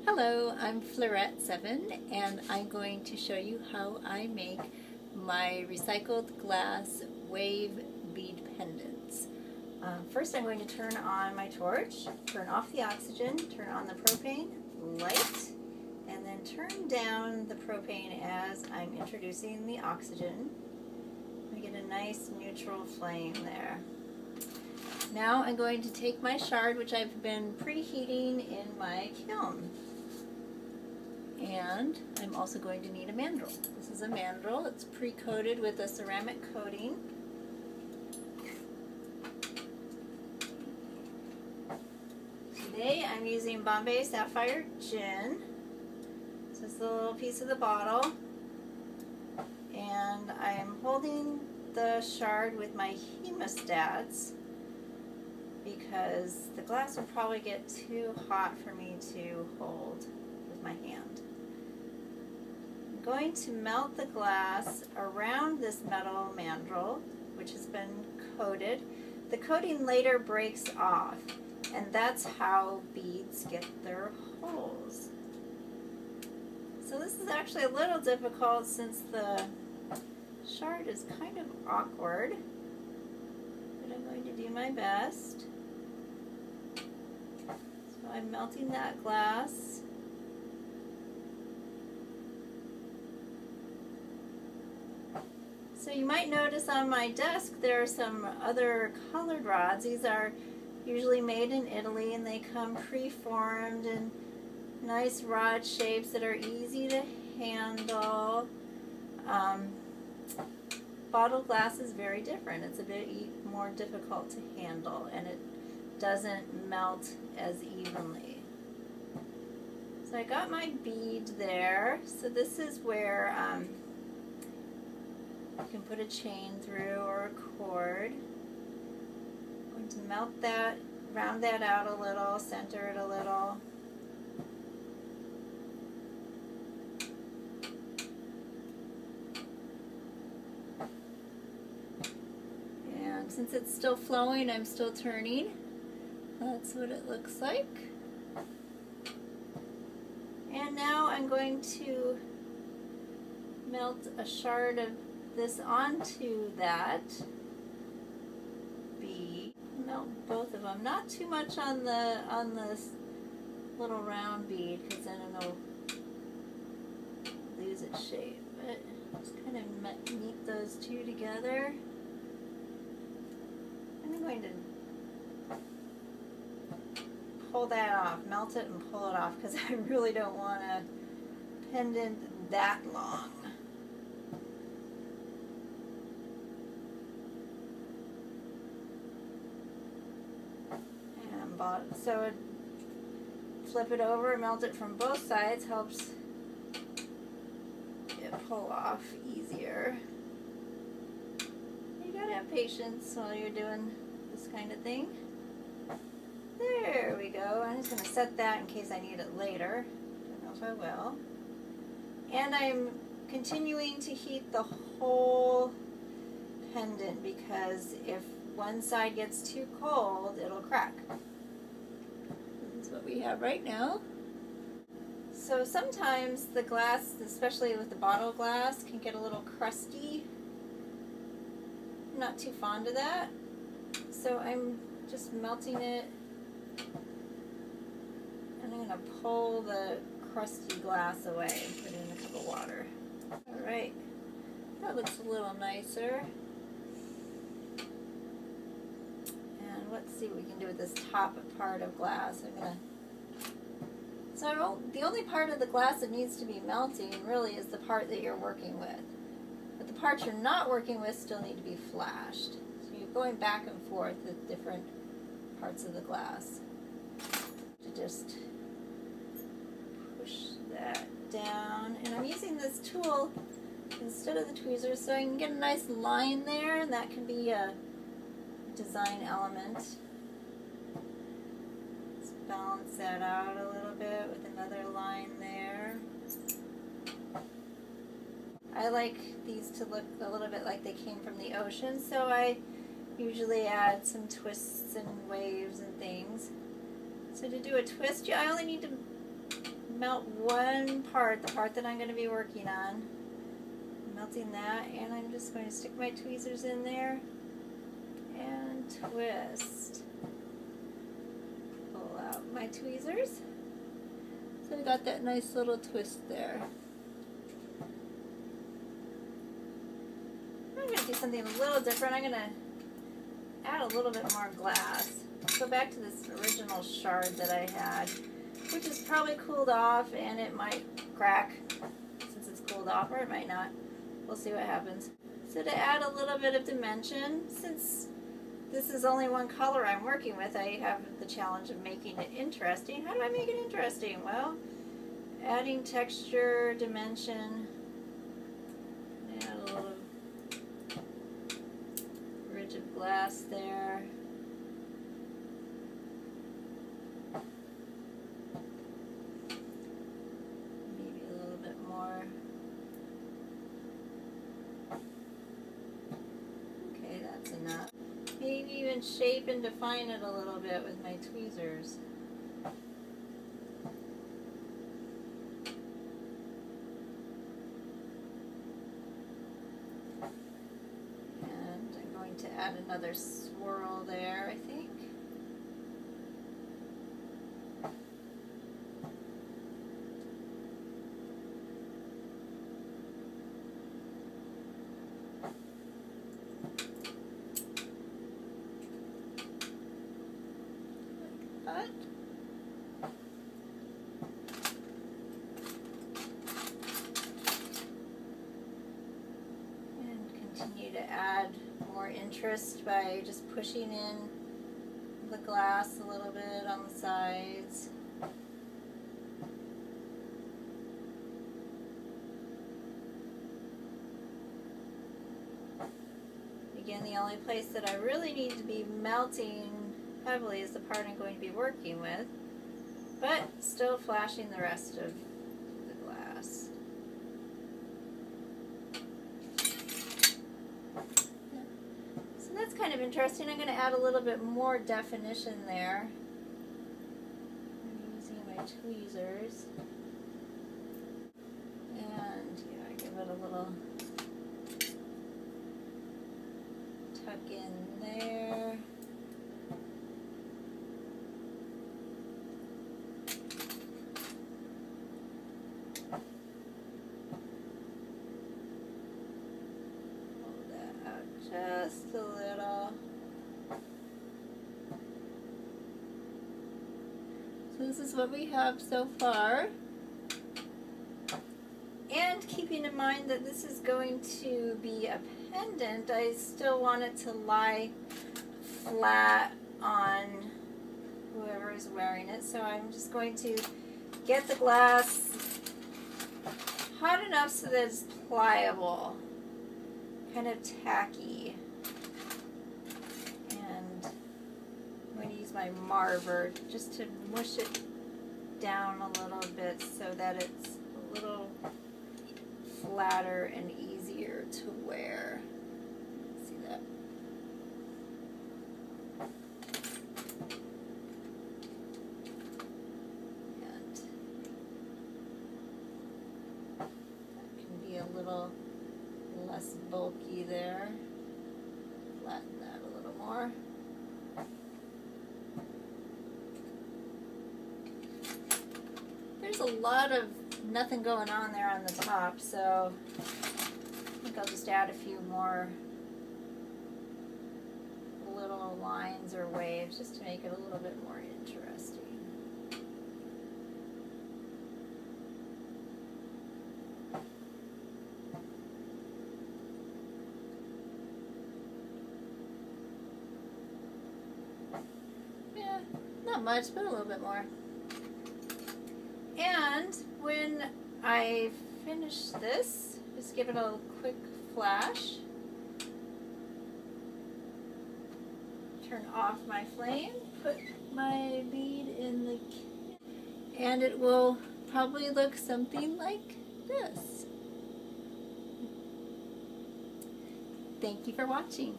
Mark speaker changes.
Speaker 1: Hello, I'm Fleurette7 and I'm going to show you how I make my recycled glass wave bead pendants. First I'm going to turn on my torch, turn off the oxygen, turn on the propane, light, and then turn down the propane as I'm introducing the oxygen. I get a nice neutral flame there. Now I'm going to take my shard, which I've been preheating in my kiln. And I'm also going to need a mandrel. This is a mandrel. It's pre-coated with a ceramic coating. Today I'm using Bombay Sapphire Gin. This is the little piece of the bottle. And I'm holding the shard with my hemostats because the glass would probably get too hot for me to hold with my hand. I'm going to melt the glass around this metal mandrel, which has been coated. The coating later breaks off, and that's how beads get their holes. So this is actually a little difficult since the shard is kind of awkward, but I'm going to do my best. So I'm melting that glass. So you might notice on my desk there are some other colored rods. These are usually made in Italy and they come pre-formed in nice rod shapes that are easy to handle. Bottled glass is very different. It's a bit more difficult to handle and it doesn't melt as evenly. So I got my bead there. So this is where you can put a chain through or a cord. I'm going to melt that, round that out a little, center it a little. And since it's still flowing, I'm still turning. That's what it looks like. And now I'm going to melt a shard of this onto that bead. Melt both of them. Not too much on this little round bead because then it'll lose its shape. But just kind of meet those two together. I'm going to pull that off, melt it and pull it off because I really don't want a pendant that long. So flip it over, melt it from both sides, helps it pull off easier. You gotta have patience while you're doing this kind of thing. There we go. I'm just going to set that in case I need it later. Don't know if I will. And I'm continuing to heat the whole pendant because if one side gets too cold, it'll crack. That's what we have right now. So sometimes the glass, especially with the bottle glass, can get a little crusty. I'm not too fond of that. So I'm just melting it. And I'm going to pull the crusty glass away, put in a cup of water. Alright, that looks a little nicer. And let's see what we can do with this top part of glass. The only part of the glass that needs to be melting really is the part that you're working with. But the parts you're not working with still need to be flashed. So you're going back and forth with different parts of the glass. To just push that down. And I'm using this tool instead of the tweezers so I can get a nice line there, and that can be a design element. Let's balance that out a little bit with another line there. I like these to look a little bit like they came from the ocean, so I usually add some twists and waves and things. So to do a twist, I only need to melt one part, the part that I'm going to be working on. I'm melting that, and I'm just going to stick my tweezers in there and twist. Pull out my tweezers. So I got that nice little twist there. I'm going to do something a little different. I'm going to add a little bit more glass. Go back to this original shard that I had, which is probably cooled off, and it might crack since it's cooled off, or it might not. We'll see what happens. So to add a little bit of dimension, since this is only one color I'm working with, I have the challenge of making it interesting. How do I make it interesting? Well, adding texture, dimension, add a little ridge of glass there. Maybe a little bit more. Okay, that's enough. Maybe even shape and define it a little bit with my tweezers. And I'm going to add another swirl there, I think. Like that. And continue to add more interest by just pushing in the glass a little bit on the sides. Again, the only place that I really need to be melting heavily is the part I'm going to be working with, but still flashing the rest of the glass. So that's kind of interesting. I'm going to add a little bit more definition there. I'm using my tweezers. And yeah, give it a little tuck in there. Hold that out just a little. So this is what we have so far. And keeping in mind that this is going to be a pendant, I still want it to lie flat on whoever is wearing it. So I'm just going to get the glass hot enough so that it's pliable, kind of tacky. And I'm going to use my marver just to mush it down a little bit so that it's a little flatter and easier to wear. See that? And that can be a little less bulky there. Flatten that a little more. There's a lot of nothing going on there on the top, so I think I'll just add a few more little lines or waves just to make it a little bit more interesting. Yeah, not much, but a little bit more. And when I finish this, just give it a quick flash. Turn off my flame, put my bead in the can, and it will probably look something like this. Thank you for watching.